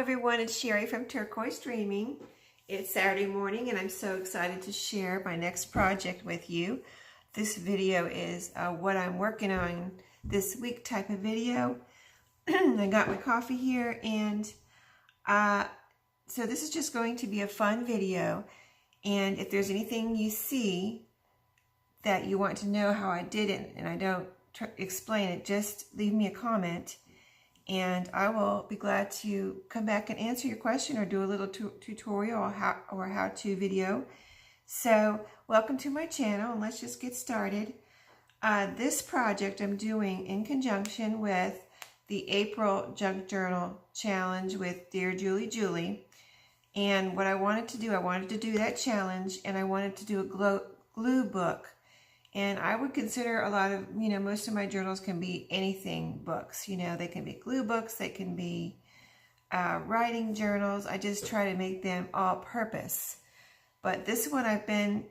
everyone, it's Sherry from Turquoise Dreaming. It's Saturday morning and I'm so excited to share my next project with you. This video is what I'm working on this week type of video. I got my coffee here and so this is just going to be a fun video, and if there's anything you see that you want to know how I did it and I don't explain it, just leave me a comment. And I will be glad to come back and answer your question or do a little tutorial or how-to video. So welcome to my channel, and let's just get started. This project I'm doing in conjunction with the April Junk Journal Challenge with Dear Julie Julie. And what I wanted to do that challenge, and I wanted to do a glue book. And I would consider a lot of, most of my journals can be anything books. They can be glue books, they can be writing journals. I just try to make them all purpose. But this one I've been,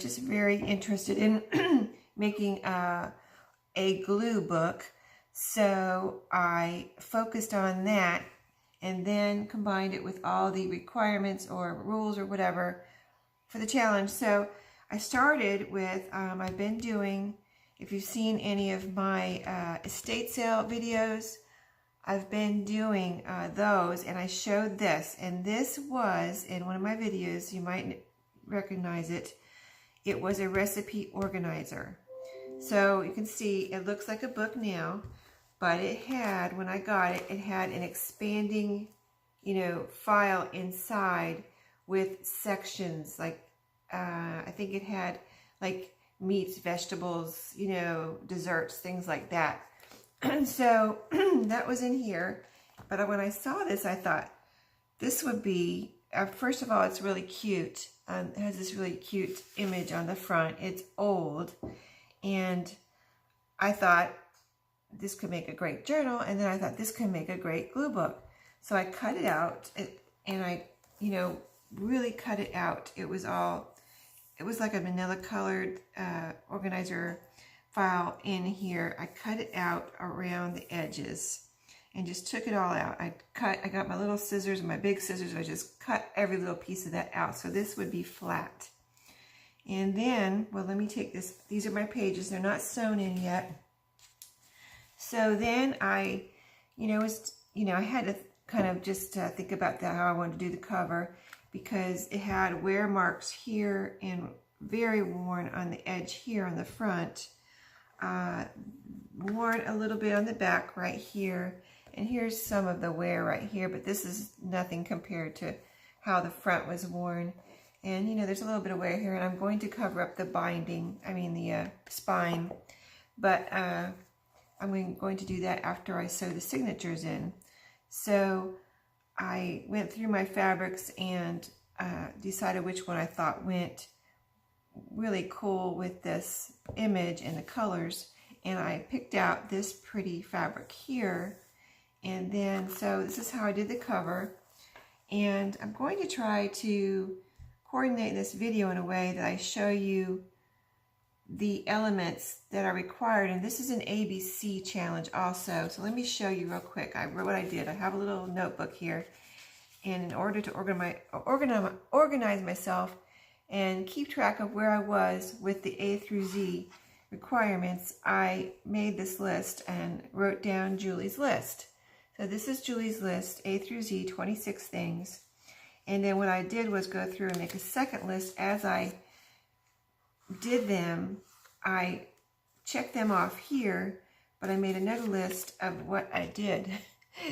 just very interested in making a glue book. So I focused on that and then combined it with all the requirements or rules or whatever for the challenge. So I started with, I've been doing, if you've seen any of my estate sale videos, I've been doing those, and I showed this, and this was in one of my videos. You might recognize it. It was a recipe organizer. So you can see it looks like a book now, but it had, when I got it, it had an expanding, file inside with sections, like I think it had like meats, vegetables, desserts, things like that. And so that was in here. But when I saw this, I thought this would be, first of all, it's really cute. It has this really cute image on the front. It's old. And I thought this could make a great journal. And then I thought this could make a great glue book. So I cut it out and I, really cut it out. It was like a manila colored organizer file in here. I cut it out around the edges and just took it all out. I got my little scissors and my big scissors, and I just cut every little piece of that out. So this would be flat. And then, well, let me take this. These are my pages. They're not sewn in yet. So then I, I had to kind of just think about that, how I wanted to do the cover, because it had wear marks here and very worn on the edge here on the front, worn a little bit on the back right here, and here's some of the wear right here, but this is nothing compared to how the front was worn. And there's a little bit of wear here, and I'm going to cover up the binding, the spine, but I'm going to do that after I sew the signatures in. So I went through my fabrics and decided which one I thought went really cool with this image and the colors, and I picked out this pretty fabric here. And then, so this is how I did the cover, and I'm going to try to coordinate this video in a way that I show you the elements that are required. And this is an ABC challenge also, so let me show you real quick. What I did. I have a little notebook here, and in order to organize myself and keep track of where I was with the A through Z requirements, I made this list and wrote down Julie's list. So this is Julie's list, A through Z, 26 things. And then what I did was go through and make a second list. As I did them, I checked them off here, but I made another list of what I did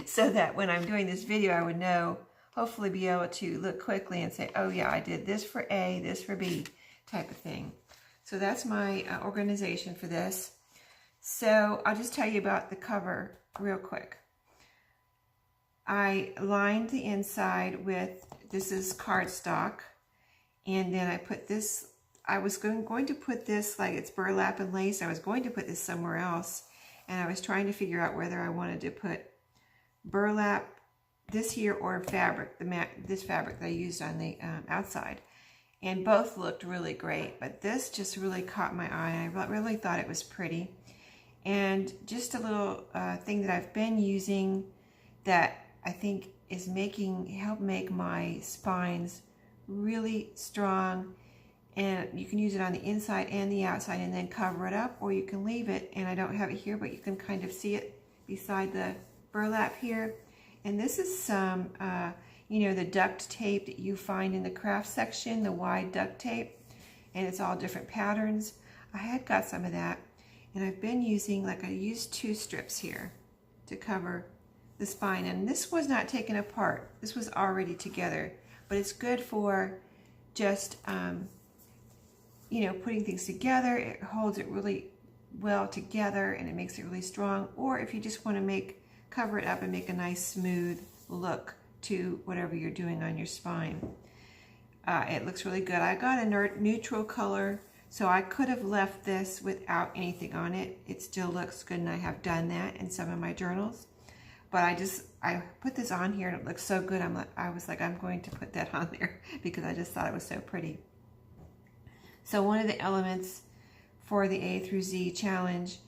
so that when I'm doing this video, I would know, hopefully be able to look quickly and say, oh yeah, I did this for A, this for B, type of thing. So that's my organization for this. So I'll just tell you about the cover real quick. I lined the inside with, this is cardstock, and then I put this, I was going to put this, like it's burlap and lace. I was going to put this somewhere else, and I was trying to figure out whether I wanted to put burlap, this here, or fabric, this fabric that I used on the outside. And both looked really great, but this just really caught my eye. I really thought it was pretty. And just a little thing that I've been using that I think is help make my spines really strong. And you can use it on the inside and the outside and then cover it up, or you can leave it, and I don't have it here, but you can kind of see it beside the burlap here. And this is some, you know, the duct tape that you find in the craft section, the wide duct tape, and it's all different patterns. I had got some of that, and I've been using, like I used 2 strips here to cover the spine, and this was not taken apart. This was already together, but it's good for just, you know, putting things together. It holds it really well together and it makes it really strong. Or if you just want to cover it up and make a nice smooth look to whatever you're doing on your spine. It looks really good. I got a neutral color, so I could have left this without anything on it. It still looks good, and I have done that in some of my journals. But I put this on here and it looks so good. I was like, I'm going to put that on there because I just thought it was so pretty. So one of the elements for the A through Z challenge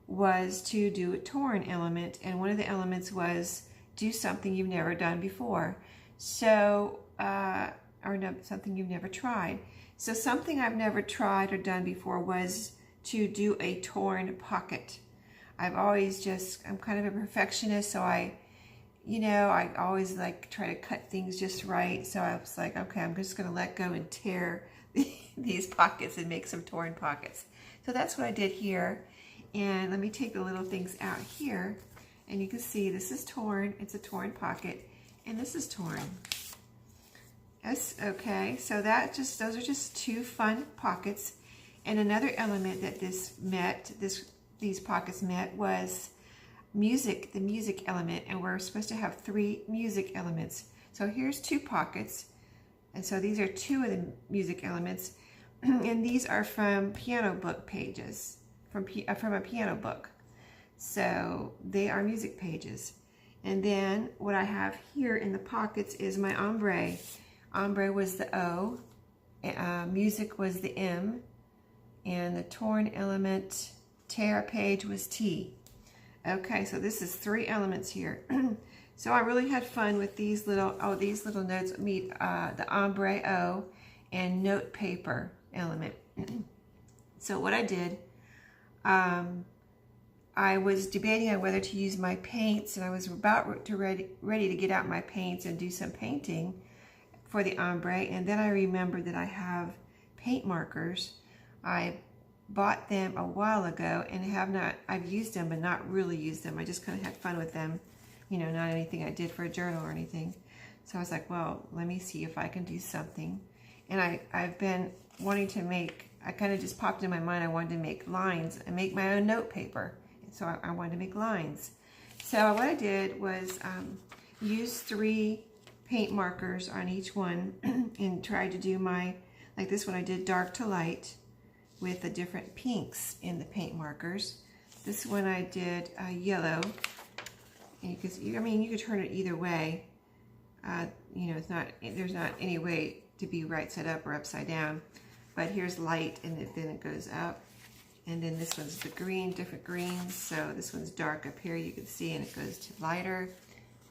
was to do a torn element, and one of the elements was do something you've never done before. So, or no, something you've never tried. So something I've never tried or done before was to do a torn pocket. I'm kind of a perfectionist, so I always like try to cut things just right. So I was like, okay, I'm just gonna let go and tear these pockets and make some torn pockets. So that's what I did here. And let me take the little things out here, and you can see this is torn. It's a torn pocket, and this is torn. Yes, okay, so those are just 2 fun pockets. And another element that these pockets met was music, the music element, and we're supposed to have 3 music elements. So here's 2 pockets, and so these are 2 of the music elements, and these are from piano book pages, from a piano book. So they are music pages. And then what I have here in the pockets is my ombre. Ombre was the O, music was the M, and the torn element, tear page, was T. Okay, so this is 3 elements here. So I really had fun with these little notes meet the ombre O and note paper element. So what I did, I was debating on whether to use my paints, and I was about to ready to get out my paints and do some painting for the ombre, and then I remembered that I have paint markers. I bought them a while ago and I've used them, but not really used them. I just kind of had fun with them, you know, not anything I did for a journal or anything. So I was like, well, let me see if I can do something. And I've been wanting to I kind of just popped in my mind, I wanted to make lines and make my own note paper. So I wanted to make lines. So what I did was use 3 paint markers on each one and tried to do like this one I did dark to light with the different pinks in the paint markers. This one I did yellow, and you could turn it either way. You know, there's not any way to be right side up or upside down, but here's light, and then it goes up. And then this one's the green, different greens. So this one's dark up here, you can see, and it goes to lighter.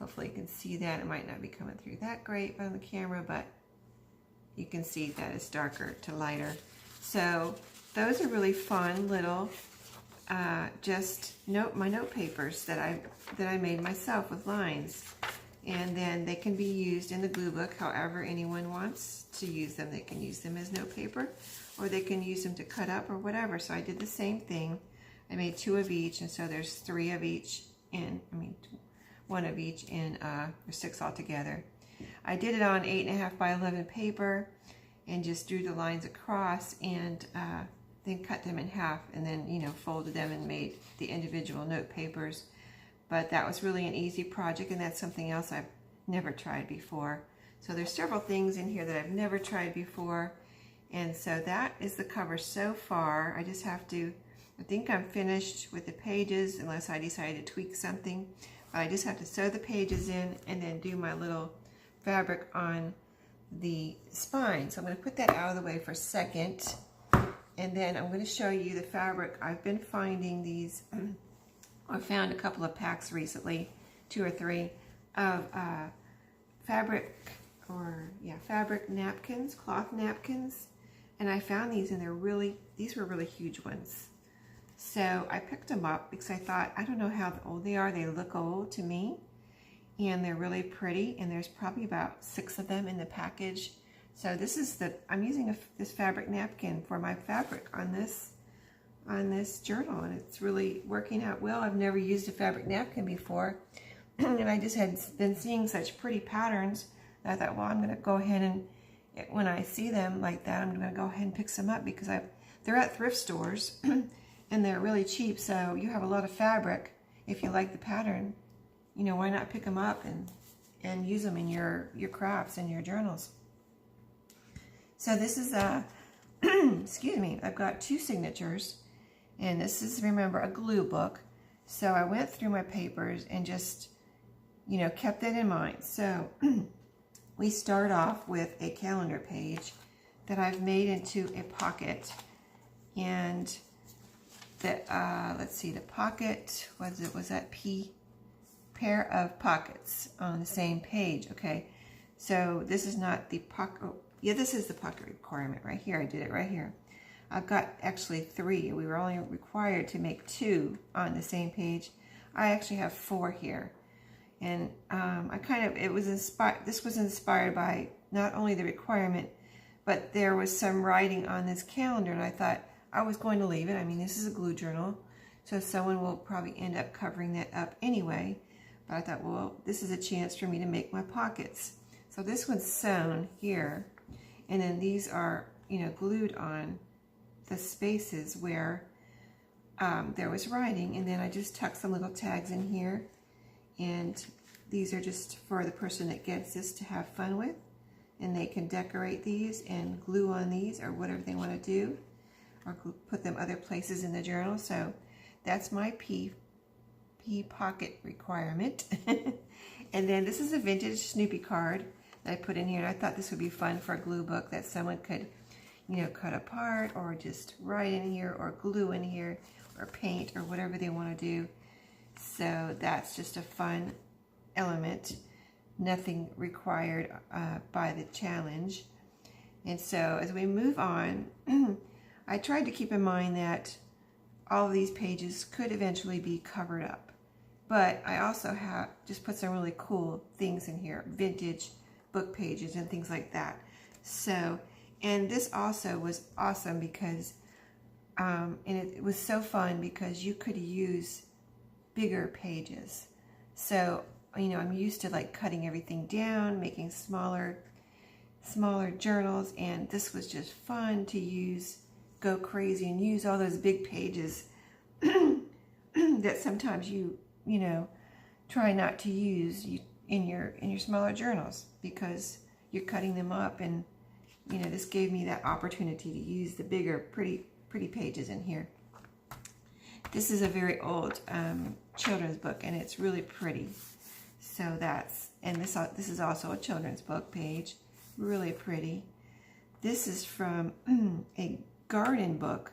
Hopefully you can see that. It might not be coming through that great on the camera, but you can see that it's darker to lighter. So those are really fun little my note papers that I made myself with lines. And then they can be used in the glue book however anyone wants to use them. They can use them as note paper, or they can use them to cut up or whatever. So I did the same thing. I made 2 of each, and so there's 3 of each in, 1 of each in, there's 6 altogether. I did it on 8.5 by 11 paper and just drew the lines across, and then cut them in half, and then, you know, folded them and made the individual note papers. But that was really an easy project, and that's something else I've never tried before. So there's several things in here that I've never tried before, and so that is the cover so far. I think I'm finished with the pages unless I decide to tweak something. I just have to sew the pages in and then do my little fabric on the spine. So I'm going to put that out of the way for a second, and then I'm going to show you the fabric. I've been finding these, I found a couple of packs recently, 2 or 3, of fabric napkins, cloth napkins, and I found these, and these were really huge ones. So I picked them up because I thought, I don't know how old they are. They look old to me, and they're really pretty, and there's probably about 6 of them in the package. So this is I'm using this fabric napkin for my fabric on this journal, and it's really working out well. I've never used a fabric napkin before, and I just had been seeing such pretty patterns that I thought, well, I'm going to go ahead and, when I see them like that, I'm going to go ahead and pick some up because they're at thrift stores and they're really cheap. So you have a lot of fabric. If you like the pattern, you know, why not pick them up and use them in your crafts and your journals. So this is excuse me, I've got 2 signatures, and this is, remember, a glue book. So I went through my papers and just, you know, kept that in mind. So we start off with a calendar page that I've made into a pocket, and let's see, the pocket was that pair of pockets on the same page. Okay, so this is not the pocket. Oh, yeah, this is the pocket requirement right here. I did it right here. I've got actually 3. We were only required to make 2 on the same page. I actually have 4 here. And this was inspired by not only the requirement, but there was some writing on this calendar, and I thought I was going to leave it. I mean, this is a glue journal, so someone will probably end up covering that up anyway. But I thought, well, this is a chance for me to make my pockets. So this one's sewn here, and then these are, you know, glued on the spaces where there was writing, and then I just tucked some little tags in here. And these are just for the person that gets this to have fun with, and they can decorate these and glue on these or whatever they want to do, or put them other places in the journal. So that's my P pocket requirement. And then this is a vintage Snoopy card that I put in here, and I thought this would be fun for a glue book that someone could, you know, cut apart or just write in here or glue in here or paint or whatever they want to do. So that's just a fun element, nothing required by the challenge. And so as we move on, I tried to keep in mind that all of these pages could eventually be covered up. But I also have just put some really cool things in here, vintage book pages and things like that. So, and this also was awesome because, and it was so fun because you could use bigger pages. So, you know, I'm used to like cutting everything down, making smaller journals, and this was just fun to use, go crazy and use all those big pages that sometimes you know, try not to use in your smaller journals because you're cutting them up, and you know, this gave me that opportunity to use the bigger pretty pages in here. This is a very old children's book, and it's really pretty. So this is also a children's book page, really pretty. This is from a garden book.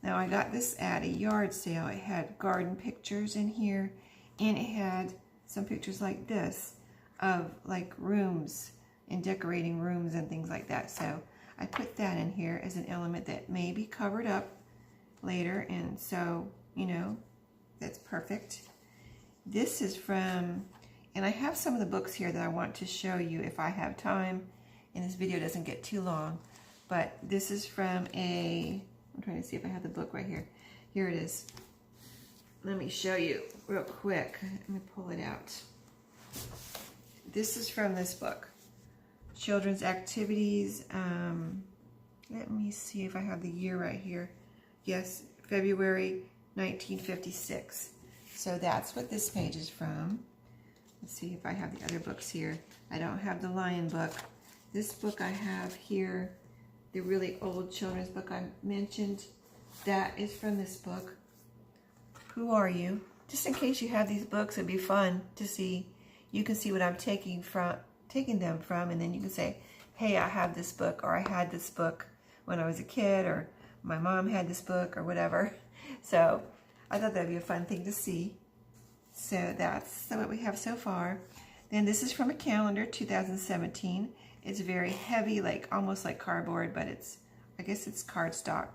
Now I got this at a yard sale. It had garden pictures in here, and it had some pictures like this of like rooms and decorating rooms and things like that. So I put that in here as an element that may be covered up later, and so, you know, that's perfect. This is from, and I have some of the books here that I want to show you if I have time and this video doesn't get too long. But this is from I'm trying to see if I have the book right here. Here it is. Let me show you real quick. Let me pull it out. This is from this book, Children's Activities. Let me see if I have the year right here. Yes, February 1956. So that's what this page is from. Let's see if I have the other books here. I don't have the Lion book. This book I have here, the really old children's book I mentioned, that is from this book. Who Are You? Just in case you have these books, it'd be fun to see. You can see what I'm taking them from, and then you can say, hey, I have this book, or I had this book when I was a kid, or my mom had this book, or whatever. So I thought that'd be a fun thing to see. So that's what we have so far. Then this is from a calendar, 2017. It's very heavy, like almost like cardboard, but I guess it's cardstock.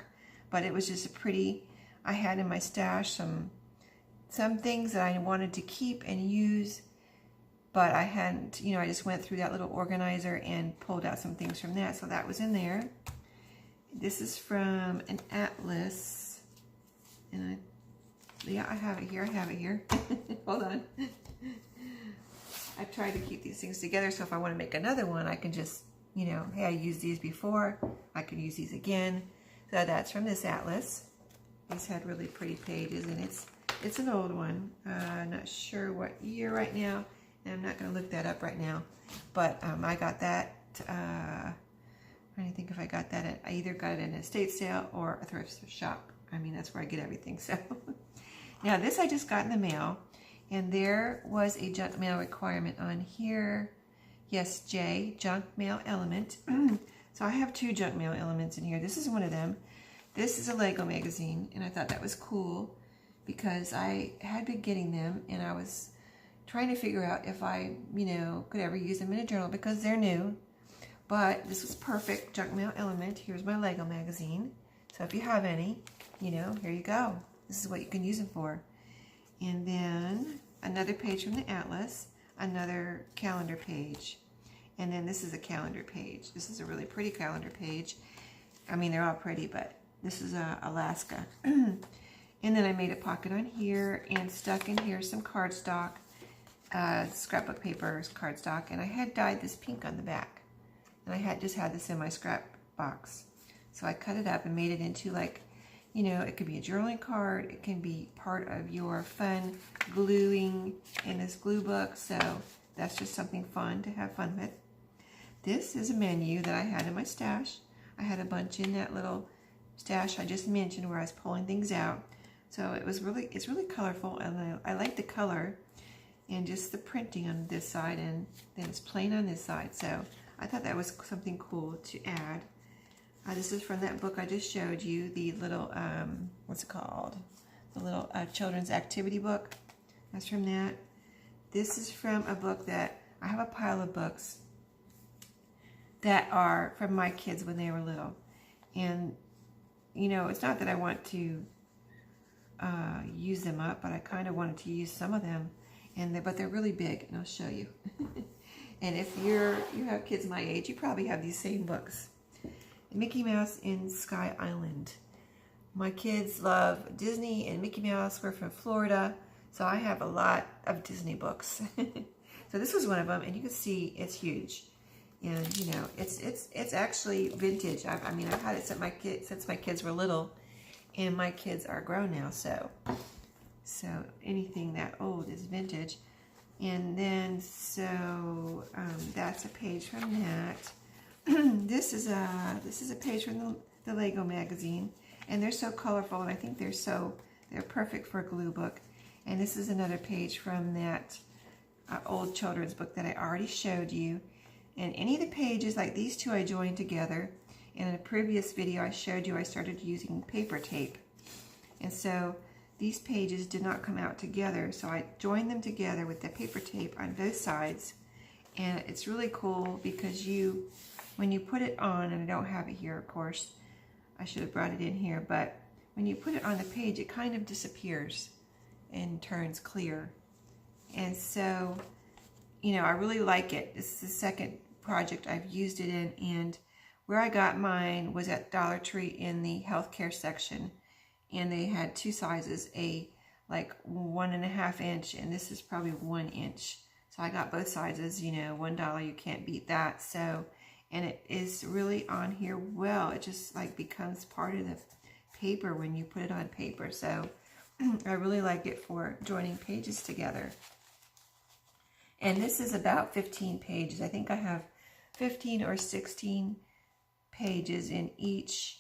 But it was just a pretty, I had in my stash some things that I wanted to keep and use, but I hadn't, I just went through that little organizer and pulled out some things from that. So that was in there. This is from an atlas, and yeah, I have it here. Hold on. I try to keep these things together, so if I want to make another one, I can just, hey, I used these before, I can use these again. So that's from this atlas. These had really pretty pages, and it's an old one. I'm not sure what year right now, and I'm not going to look that up right now. But I got that, I'm trying to think if I got that at, I either got it in an estate sale or a thrift shop. I mean, that's where I get everything, so. Now, this I just got in the mail, and there was a junk mail requirement on here. Yes, J, junk mail element. So I have 2 junk mail elements in here. This is one of them. This is a Lego magazine, and I thought that was cool because I had been getting them, and I was trying to figure out if I, could ever use them in a journal because they're new. But this was perfect junk mail element. Here's my Lego magazine. So if you have any, here you go. This is what you can use them for. And then another page from the atlas, another calendar page. And then this is a calendar page. This is a really pretty calendar page. I mean, they're all pretty, but this is Alaska. And then I made a pocket on here and stuck in here some cardstock, scrapbook paper, cardstock. And I had dyed this pink on the back. And I had just had this in my scrap box. So I cut it up and made it into like, it could be a journaling card. It can be part of your fun gluing in this glue book. So that's just something fun to have fun with. This is a menu that I had in my stash. I had a bunch in that little stash I just mentioned where I was pulling things out. So it's really colorful, and I like the color and just the printing on this side, and then it's plain on this side. So I thought that was something cool to add. This is from that book I just showed you, the little, what's it called? The little children's activity book. That's from that. This is from a book that, I have a pile of books that are from my kids when they were little. And, it's not that I want to use them up, but I kind of wanted to use some of them. But they're really big, and I'll show you. And if you have kids my age, you probably have these same books. Mickey Mouse in Sky Island. My kids love Disney and Mickey Mouse. We're from Florida, so I have a lot of Disney books. So this was one of them, and you can see it's huge. And it's actually vintage. I mean, I've had it since my kids were little, and my kids are grown now. So anything that old is vintage. And then that's a page from that. This is a page from the Lego magazine, and they're so colorful, and I think they're perfect for a glue book. And this is another page from that old children's book that I already showed you. And any of the pages, like these two, I joined together. And in a previous video I showed you I started using paper tape, and so these pages did not come out together, so I joined them together with the paper tape on both sides. And it's really cool because when you put it on, and I don't have it here, of course, I should have brought it in here, but when you put it on the page, it kind of disappears and turns clear. And so, I really like it. This is the second project I've used it in, and where I got mine was at Dollar Tree in the healthcare section, and they had 2 sizes, a like 1.5 inch, and this is probably 1 inch. So I got both sizes, $1, you can't beat that. So, and it is really on here well. It just like becomes part of the paper when you put it on paper. So I really like it for joining pages together. And this is about 15 pages. I think I have 15 or 16 pages in each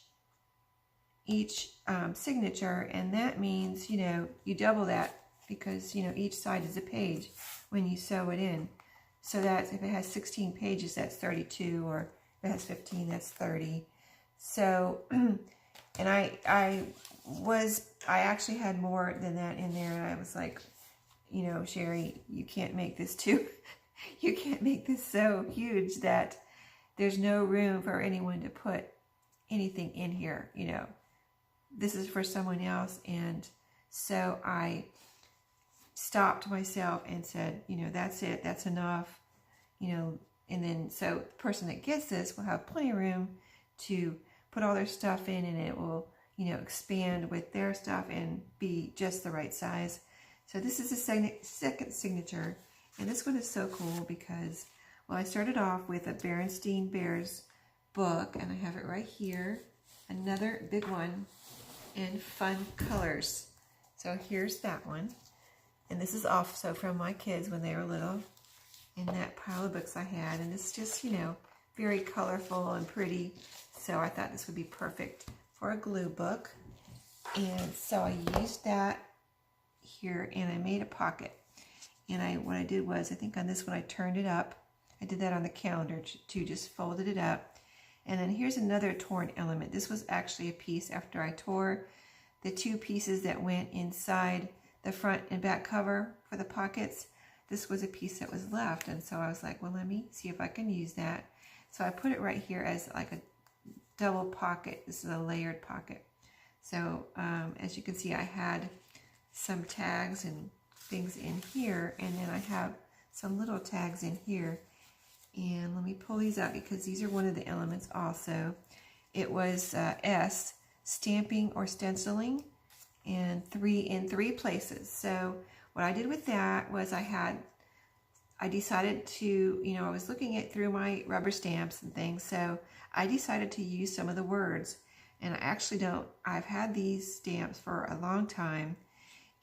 signature, and that means, you double that because, each side is a page when you sew it in. So that's, if it has 16 pages, that's 32, or if it has 15, that's 30. So, and I actually had more than that in there, and I was like, Sheree, you can't make this too you can't make this so huge that there's no room for anyone to put anything in here, you know. This is for someone else, and so I stopped myself and said, you know, that's it, that's enough, you know. And then so the person that gets this will have plenty of room to put all their stuff in, and it will, you know, expand with their stuff and be just the right size. So this is the second signature, and this one is so cool because, well, I started off with a Berenstain Bears book, and I have it right here, another big one in fun colors. So here's that one, and this is also from my kids when they were little, in that pile of books I had, and it's just, you know, very colorful and pretty, so I thought this would be perfect for a glue book. And so I used that here, and I made a pocket. And what I did was, I think on this one I turned it up. I did that on the calendar too, just folded it up. And then here's another torn element. This was actually a piece after I tore the two pieces that went inside the front and back cover for the pockets. This was a piece that was left, and so I was like, well, let me see if I can use that. So I put it right here as like a double pocket. This is a layered pocket. So as you can see, I had some tags and things in here, and then I have some little tags in here. And let me pull these out because these are one of the elements also. It was S, stamping or stenciling, and in three places. So what I did with that was I decided to, you know, I was looking at through my rubber stamps and things, so I decided to use some of the words. And I've had these stamps for a long time,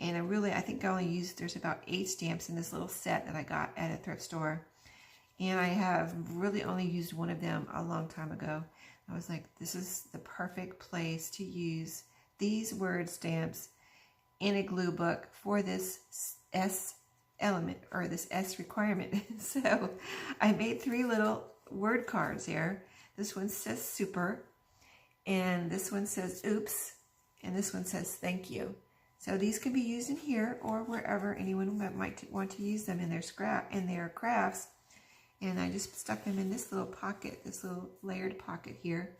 and I think I only used, there's about 8 stamps in this little set that I got at a thrift store. And I have really only used one of them a long time ago. I was like, this is the perfect place to use these word stamps in a glue book for this S element, or this S requirement. So I made 3 little word cards here. This one says super, and this one says oops, and this one says thank you. So these can be used in here or wherever anyone might want to use them in their crafts. And I just stuck them in this little pocket, this little layered pocket here.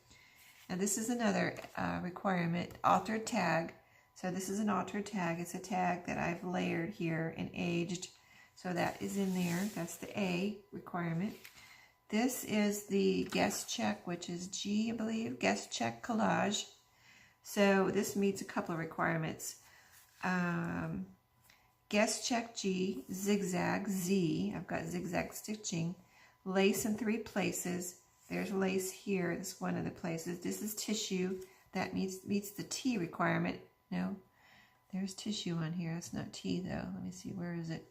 And this is another requirement, altered tag. So this is an altered tag. It's a tag that I've layered here and aged. So that is in there. That's the A requirement. This is the guest check, which is G, I believe, guest check collage. So this meets a couple of requirements. Guest check G, zigzag Z. I've got zigzag stitching. Lace in 3 places. There's lace here. This is one of the places. This is tissue. That meets the T requirement. No, there's tissue on here. That's not T though. Let me see. Where is it?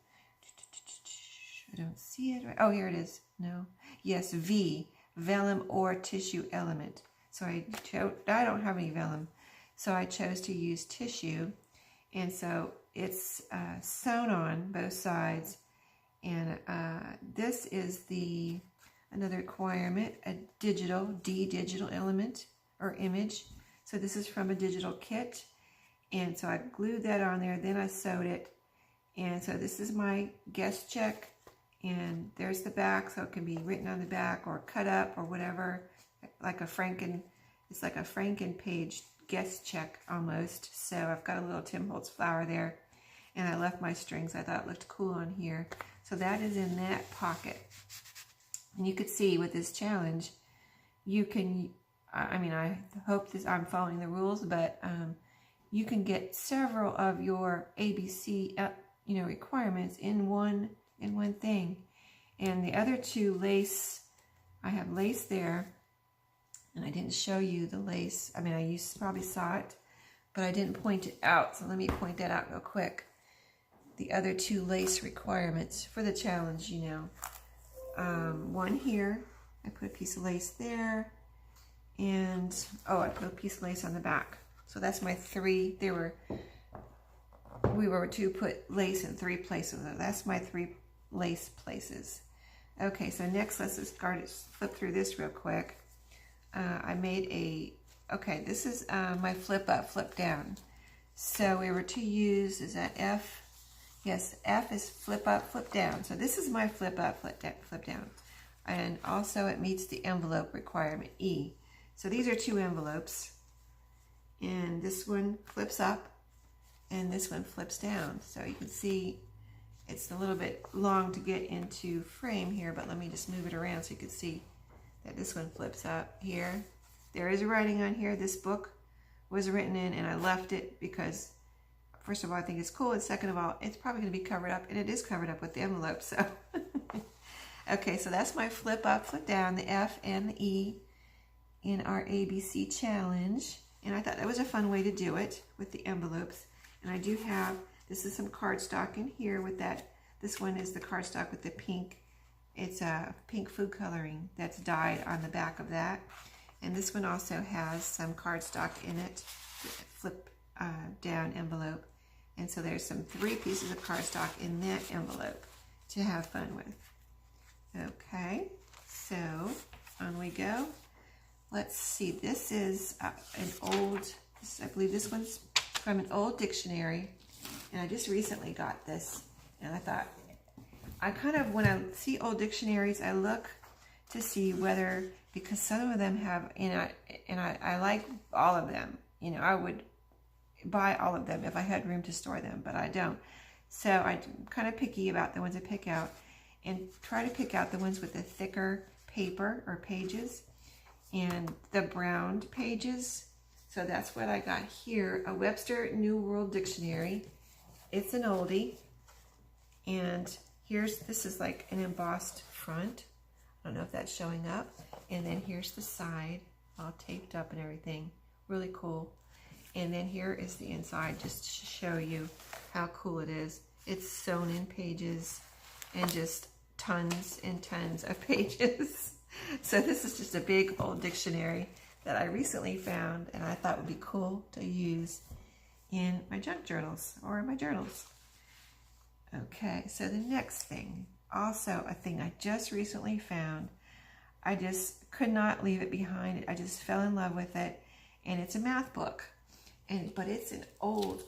I don't see it. Right. Oh, here it is. No. Yes, V. Vellum or tissue element. So I don't have any vellum. So I chose to use tissue. And so it's sewn on both sides. And this is another requirement, a digital element or image. So this is from a digital kit. And so I glued that on there, then I sewed it. And so this is my guest check. And there's the back, so it can be written on the back or cut up or whatever. It's like a Franken page guest check almost. So I've got a little Tim Holtz flower there. And I left my strings. I thought it looked cool on here. So that is in that pocket. And you could see with this challenge, you can, I hope I'm following the rules, but you can get several of your ABC, requirements in one thing. And the other 2 lace, I have lace there, and I didn't show you the lace. You probably saw it, but I didn't point it out. So let me point that out real quick. The other 2 lace requirements for the challenge, one here, I put a piece of lace there, and I put a piece of lace on the back. So that's my 3. We were to put lace in 3 places. That's my 3 lace places. Okay, so next let's just flip through this real quick. I made this is my flip up, flip down. So we were to use, is that F? Yes, F is flip up, flip down. So this is my flip up, flip down. And also it meets the envelope requirement, E. So these are 2 envelopes. And this one flips up and this one flips down. So you can see it's a little bit long to get into frame here, but let me just move it around so you can see that this one flips up here. There is writing on here. This book was written in, and I left it because, first of all, I think it's cool, and second of all, it's probably going to be covered up, and it is covered up with the envelope, so. Okay, so that's my flip up, flip down, the F and the E in our ABC challenge, and I thought that was a fun way to do it with the envelopes. And I do have, this is some cardstock in here with that. This one is the cardstock with the pink. It's a pink food coloring that's dyed on the back of that. And this one also has some cardstock in it, flip down envelope. And so there's some 3 pieces of cardstock in that envelope to have fun with. Okay, so on we go. Let's see, this is an old, I believe this one's from an old dictionary. And I just recently got this. And I thought, I kind of, when I see old dictionaries, I look to see whether, because some of them have, and I like all of them. You know, I would buy all of them if I had room to store them, but I don't. So I'm kind of picky about the ones I pick out, and try to pick out the ones with the thicker paper or pages and the browned pages. So that's what I got here, a Webster New World Dictionary. It's an oldie, and this is like an embossed front. I don't know if that's showing up. And then here's the side, all taped up and everything. Really cool. And then here is the inside, just to show you how cool it is. It's sewn in pages and just tons and tons of pages. So this is just a big old dictionary that I recently found, and I thought would be cool to use in my junk journals or in my journals. Okay, so the next thing, also a thing I just recently found. I just could not leave it behind. I just fell in love with it, and it's a math book. But it's an old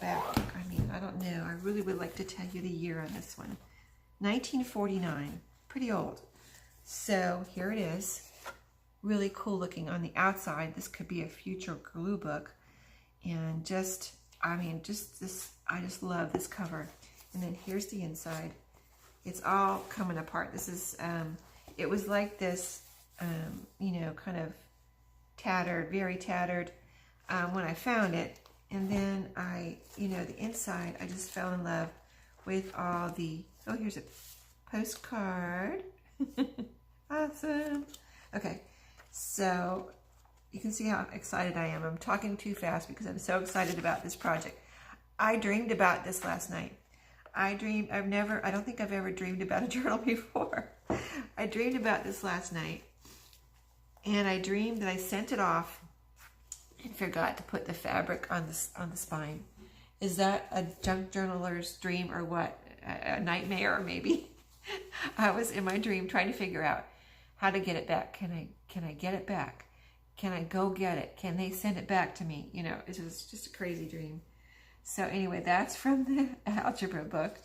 math book. I mean, I don't know. I really would like to tell you the year on this one. 1949, pretty old. So here it is. Really cool looking on the outside. This could be a future glue book. And just, I mean, just this, I just love this cover. And then here's the inside. It's all coming apart. This is, it was like this, you know, kind of tattered, very tattered when I found it. And then you know, the inside, I just fell in love with all the, oh, here's a postcard. Awesome. Okay, so you can see how excited I am. I'm talking too fast because I'm so excited about this project. I dreamed about this last night. I don't think I've ever dreamed about a journal before. I dreamed about this last night, and I dreamed that I sent it off and forgot to put the fabric on the spine. Is that a junk journaler's dream or what? A nightmare maybe? I was in my dream trying to figure out how to get it back. Can I get it back? Can I go get it? Can they send it back to me? You know, it was just a crazy dream. So anyway, that's from the algebra book.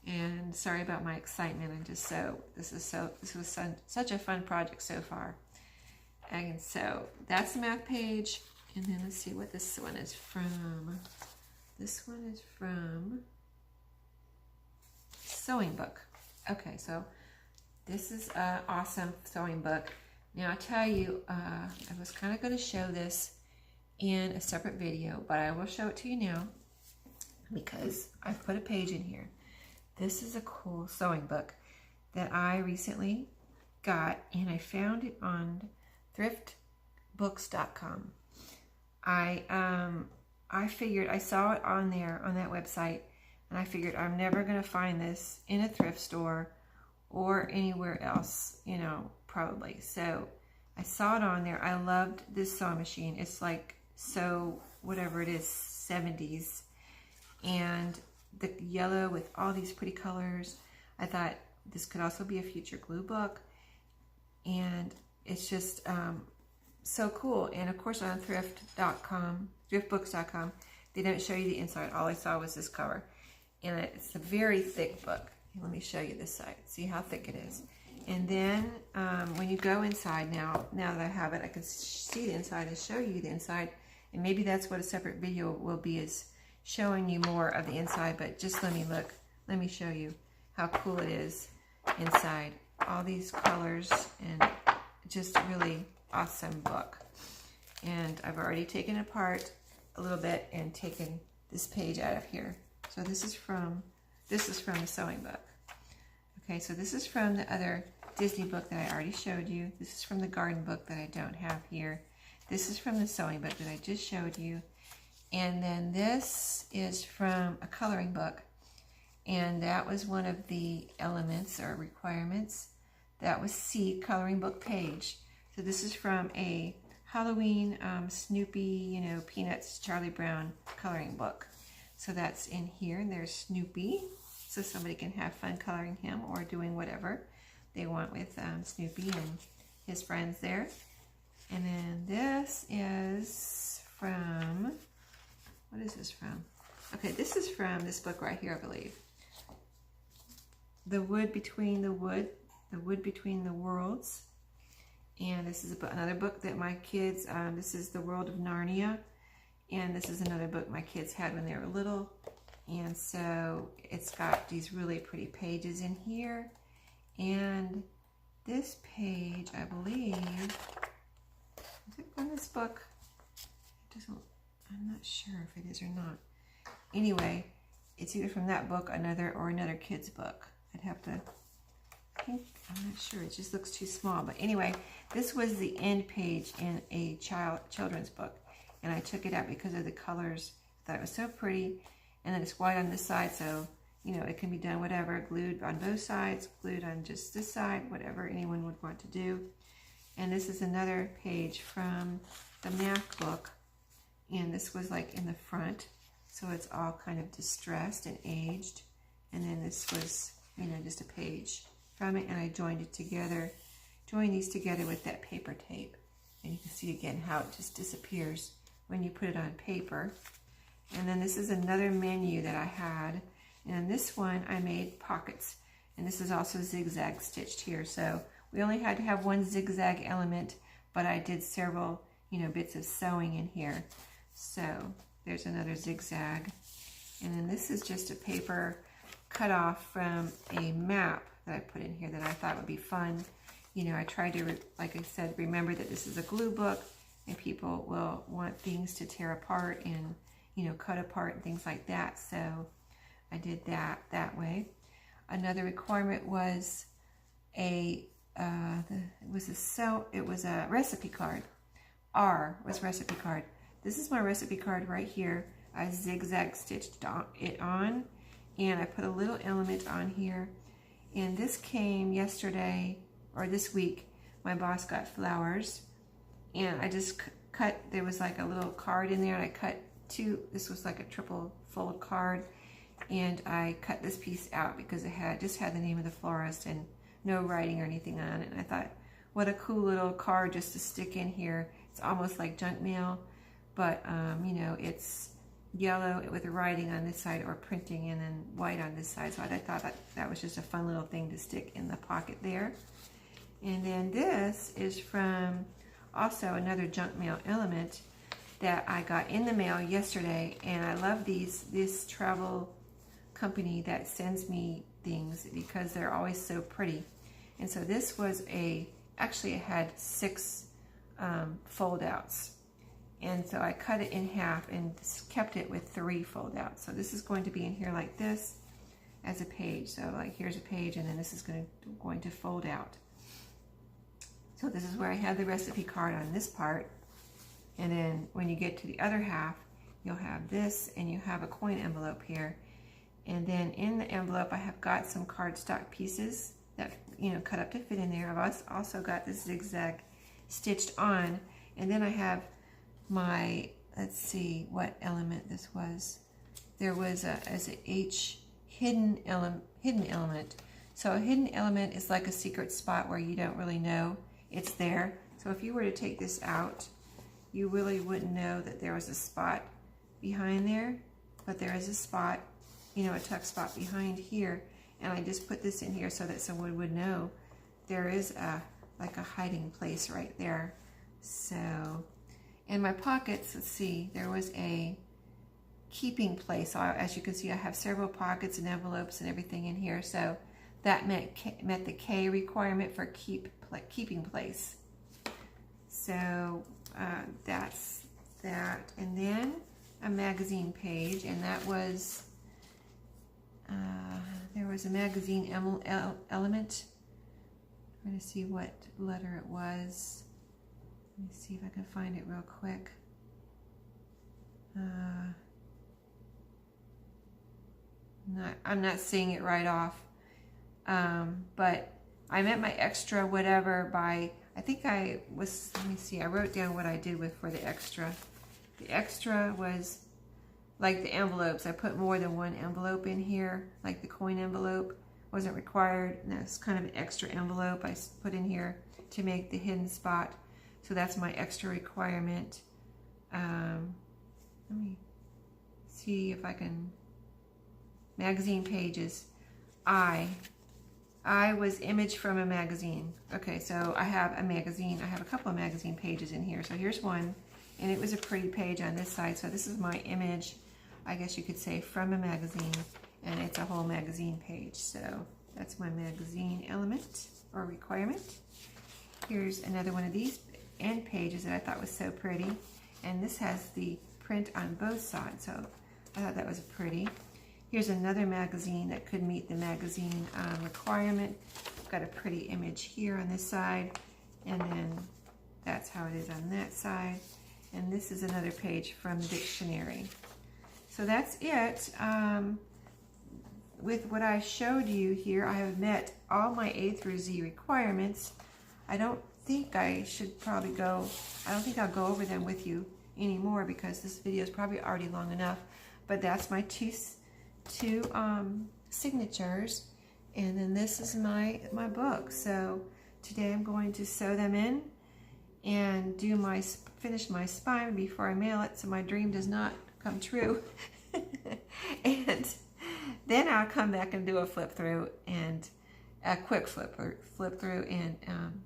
And sorry about my excitement. This was such a fun project so far. And so that's the math page. And then let's see what this one is from. This one is from Sewing Book. Okay, so this is an awesome sewing book. Now I'll tell you, I was kind of going to show this in a separate video, but I will show it to you now because I've put a page in here. This is a cool sewing book that I recently got, and I found it on thriftbooks.com. I figured, I saw it on there, on that website, and I figured I'm never going to find this in a thrift store or anywhere else, you know, probably. So I saw it on there. I loved this sewing machine. It's like, so whatever it is, 70s. And the yellow with all these pretty colors. I thought this could also be a future glue book. And it's just so cool. And of course on thriftbooks.com, they don't show you the inside. All I saw was this cover. and it's a very thick book. Let me show you this side. See how thick it is. And then when you go inside, now that I have it, I can see the inside and show you the inside. And maybe that's what a separate video will be, is showing you more of the inside. But just let me look. Let me show you how cool it is inside. All these colors, and just a really awesome book. And I've already taken it apart a little bit and taken this page out of here. So this is from the sewing book. Okay, so this is from the other Disney book that I already showed you. This is from the garden book that I don't have here. This is from the sewing book that I just showed you. And then this is from a coloring book. And that was one of the elements or requirements. That was C, coloring book page. So this is from a Halloween Snoopy, you know, Peanuts, Charlie Brown coloring book. So that's in here, and there's Snoopy. So somebody can have fun coloring him or doing whatever they want with Snoopy and his friends there. And then this is from, what is this from? Okay, this is from this book right here, I believe. The Wood Between the Wood Between the Worlds. And this is another book that my kids, this is The World of Narnia. And this is another book my kids had when they were little. And so it's got these really pretty pages in here. And this page, I believe, is it from this book? It doesn't, I'm not sure if it is or not. Anyway, it's either from that book, another kid's book. I'd have to, I think, I'm not sure. It just looks too small. But anyway, this was the end page in a children's book. And I took it out because of the colors. I thought it was so pretty. And then it's white on this side, so, you know, it can be done whatever, glued on both sides, glued on just this side, whatever anyone would want to do. And this is another page from the math book. And this was like in the front, so it's all kind of distressed and aged. And then this was, you know, just a page from it, and I joined these together with that paper tape. And you can see again how it just disappears when you put it on paper. And then this is another menu that I had. And this one I made pockets. And this is also zigzag stitched here. So we only had to have one zigzag element, but I did several, you know, bits of sewing in here. So there's another zigzag. And then this is just a paper cut off from a map that I put in here that I thought would be fun. You know, I tried to, like I said, remember that this is a glue book and people will want things to tear apart and, you know, cut apart and things like that. So I did that way. Another requirement was it was a recipe card. R was recipe card. This is my recipe card right here. I zigzag stitched it on, and I put a little element on here. And this came yesterday, or this week. My boss got flowers, and I just cut, there was like a little card in there, and I cut two, this was like a triple fold card, and I cut this piece out because it just had the name of the florist and no writing or anything on it. And I thought, what a cool little card just to stick in here. It's almost like junk mail, but you know, it's yellow with writing on this side or printing, and then white on this side. So I thought that was just a fun little thing to stick in the pocket there. And then this is from also another junk mail element that I got in the mail yesterday, and I love this travel company that sends me things because they're always so pretty. And so this was actually it had 6 fold outs. And so I cut it in half and kept it with 3 fold outs. So this is going to be in here like this as a page. So like here's a page, and then this is going to fold out. So this is where I have the recipe card on this part. And then when you get to the other half, you'll have this, and you have a coin envelope here. And then in the envelope, I have got some cardstock pieces that, you know, cut up to fit in there. I've also got this zigzag stitched on. And then I have my, let's see what element this was. There was as a H hidden element. So a hidden element is like a secret spot where you don't really know it's there. So if you were to take this out, you really wouldn't know that there was a spot behind there, but there is a spot. you know, a tuck spot behind here. And I just put this in here so that someone would know there is like a hiding place right there. So, in my pockets, let's see, there was a keeping place. So as you can see, I have several pockets and envelopes and everything in here. So that met the K requirement for keeping place. So that's that. And then a magazine page, and that was, there was a magazine element. I'm going to see what letter it was. Let me see if I can find it real quick. I'm not seeing it right off. But I met my extra whatever by, I think I was, let me see, I wrote down what I did for the extra. The extra was like the envelopes. I put more than one envelope in here, like the coin envelope wasn't required. And that's kind of an extra envelope I put in here to make the hidden spot. So that's my extra requirement. Let me see if I can, magazine pages. I was image from a magazine. Okay, so I have a magazine. I have a couple of magazine pages in here. So here's one, and it was a pretty page on this side. So this is my image, I guess you could say, from a magazine, and it's a whole magazine page. So that's my magazine element or requirement. Here's another one of these end pages that I thought was so pretty, and this has the print on both sides. So I thought that was pretty. Here's another magazine that could meet the magazine requirement. I've got a pretty image here on this side, and then that's how it is on that side. And this is another page from the dictionary. So that's it. With what I showed you here, I have met all my A through Z requirements. I don't think I should probably go, I don't think I'll go over them with you anymore because this video is probably already long enough. But that's my two signatures, and then this is my book. So today I'm going to sew them in and do finish my spine before I mail it, so my dream does not come true. And then I'll come back and do a flip through, and a quick flip through, and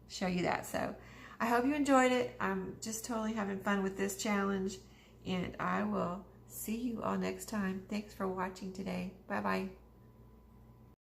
show you that. So I hope you enjoyed it. I'm just totally having fun with this challenge, and I will see you all next time. Thanks for watching today. Bye-bye.